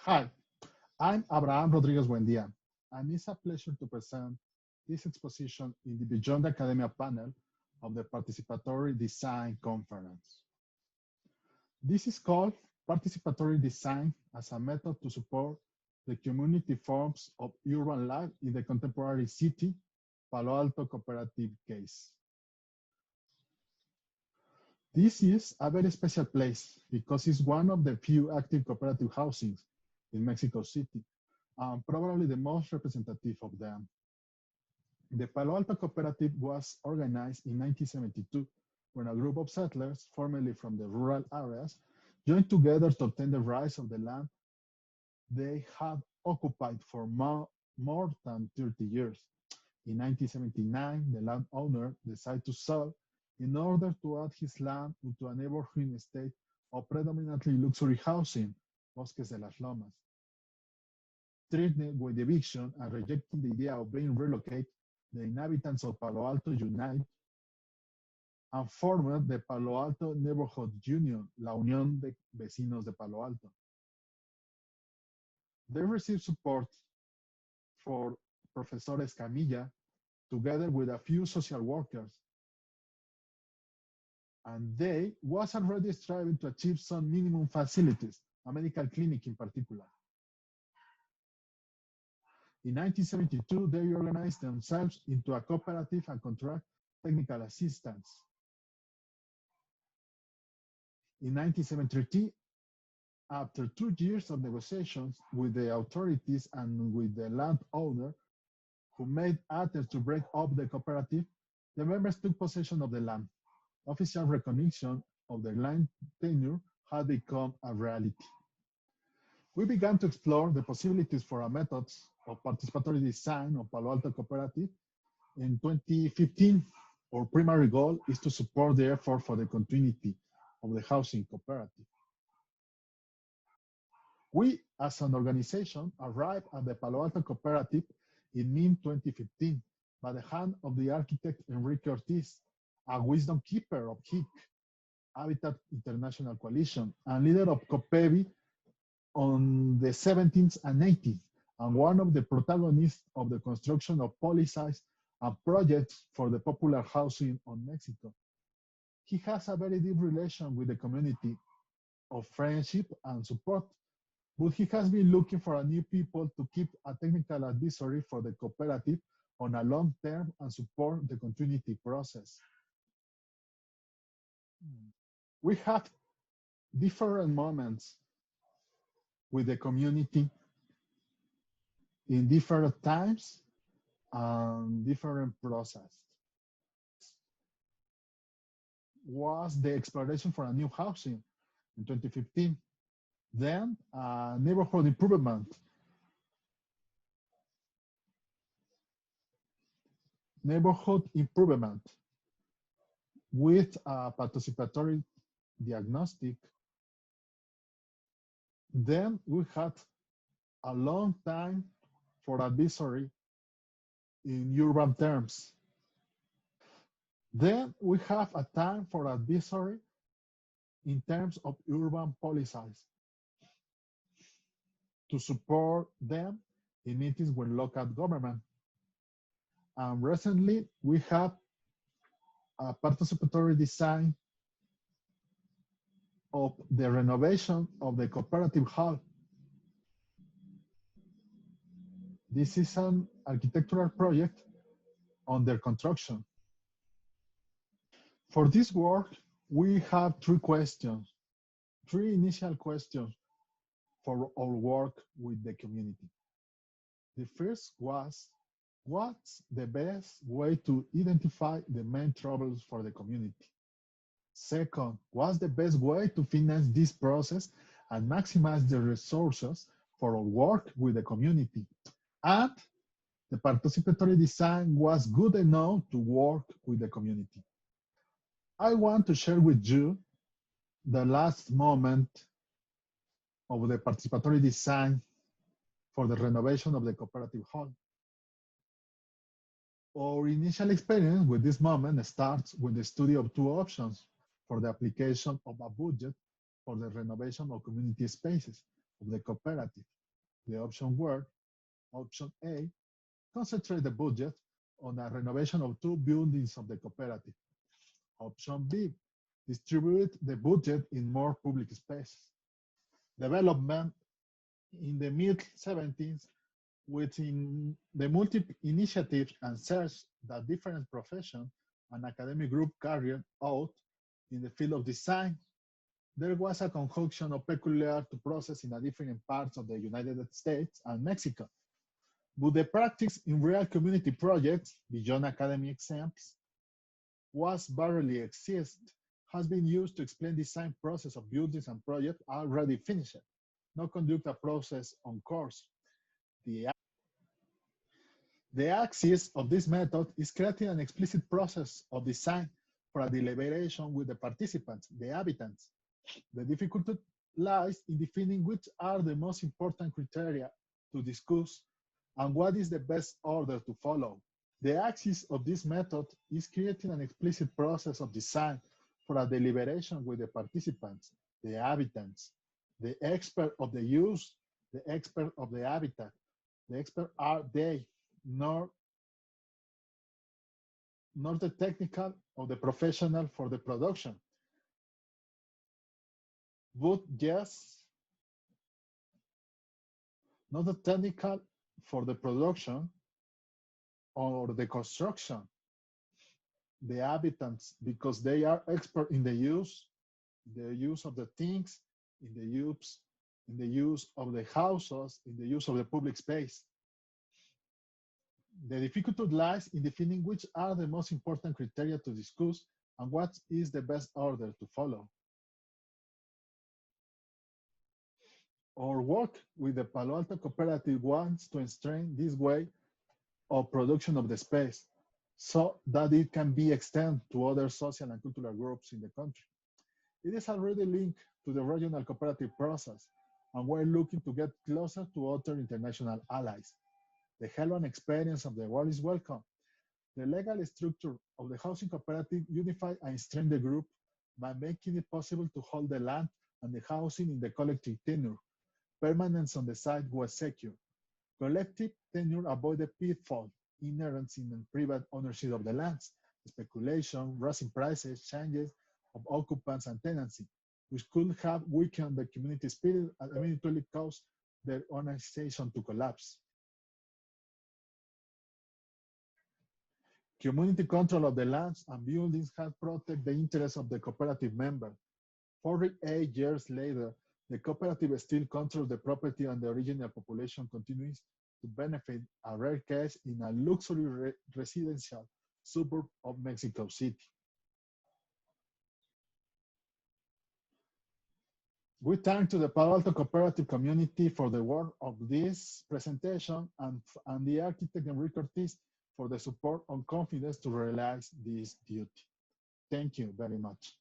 Hi, I'm Abraham Rodriguez Buendia, and it's a pleasure to present this exposition in the Beyond Academia panel of the Participatory Design Conference. This is called Participatory Design as a method to support the community forms of urban life in the contemporary city, Palo Alto cooperative case. This is a very special place because it's one of the few active cooperative housings in Mexico City, and probably the most representative of them. The Palo Alto cooperative was organized in 1972 when a group of settlers, formerly from the rural areas, joined together to obtain the rights of the land they had occupied for more than 30 years. In 1979, the landowner decided to sell in order to add his land to a neighborhood estate of predominantly luxury housing, Bosques de las Lomas. Threatened with eviction and rejecting the idea of being relocated, the inhabitants of Palo Alto unite and formed the Palo Alto Neighborhood Union, La Unión de Vecinos de Palo Alto. They received support for Professor Escamilla, together with a few social workers, and they was already striving to achieve some minimum facilities, a medical clinic in particular. In 1972, they organized themselves into a cooperative and contract technical assistance. In 1973, after 2 years of negotiations with the authorities and with the landowner, who made attempts to break up the cooperative, the members took possession of the land. Official recognition of their land tenure had become a reality. We began to explore the possibilities for a methods of participatory design of Palo Alto cooperative. In 2015, our primary goal is to support the effort for the continuity of the housing cooperative. We, as an organization, arrived at the Palo Alto cooperative in mid-2015 by the hand of the architect Enrique Ortiz, a wisdom keeper of HIC, Habitat International Coalition, and leader of COPEVI on the 17th and 18th, and one of the protagonists of the construction of policies and projects for the popular housing on Mexico. He has a very deep relation with the community of friendship and support, but he has been looking for a new people to keep a technical advisory for the cooperative on a long term and support the continuity process. We have different moments with the community in different times and different process. Was the exploration for a new housing in 2015. Then neighborhood improvement. Neighborhood improvement with a participatory diagnostic. Then we had a long time for advisory in urban terms. Then we have a time for advisory in terms of urban policies to support them in meetings with local government. And recently, we have a participatory design of the renovation of the cooperative hall. This is an architectural project under construction. For this work, we have three initial questions for our work with the community. The first was, what's the best way to identify the main troubles for the community? Second, what's the best way to finance this process and maximize the resources for our work with the community? And the participatory design was good enough to work with the community. I want to share with you the last moment of the participatory design for the renovation of the cooperative hall. Our initial experience with this moment starts with the study of two options for the application of a budget for the renovation of community spaces. of the cooperative. The option were, option A, concentrate the budget on a renovation of 2 buildings of the cooperative. Option B, distribute the budget in more public spaces. Development in the mid-70s within the multiple initiatives and search that different professions and academic groups carried out in the field of design, there was a conjunction of peculiar to process in different parts of the United States and Mexico. But the practice in real community projects, beyond academic exams, was barely exist, has been used to explain design process of buildings and projects already finished, not conduct a process on course. The The axis of this method is creating an explicit process of design for a deliberation with the participants, the habitants. The difficulty lies in defining which are the most important criteria to discuss and what is the best order to follow. The axis of this method is creating an explicit process of design for a deliberation with the participants, the habitants, the expert of the use, the expert of the habitat. The expert are they, nor the technical or the professional for the production, but yes, not the technical for the production or the construction, the habitants, because they are expert in the use of the things, in the use of the houses, in the use of the public space. The difficulty lies in defining which are the most important criteria to discuss and what is the best order to follow. Our work with the Palo Alto cooperative wants to strengthen this way of production of the space so that it can be extended to other social and cultural groups in the country. It is already linked to the regional cooperative process, and we're looking to get closer to other international allies. The help experience of the world is welcome. The legal structure of the housing cooperative unifies and strengthens the group by making it possible to hold the land and the housing in the collective tenure. Permanence on the site was secure. Collective tenure avoid the pitfall inherent in private ownership of the lands, speculation, rising prices, changes of occupants and tenancy, which could have weakened the community spirit and eventually caused their organization to collapse. Community control of the lands and buildings has protected the interests of the cooperative member. 48 years later, the cooperative still controls the property and the original population continues to benefit, a rare case in a luxury residential suburb of Mexico City. We thank to the Palo Alto cooperative community for the work of this presentation and the architect and artists for the support and confidence to realize this duty. Thank you very much.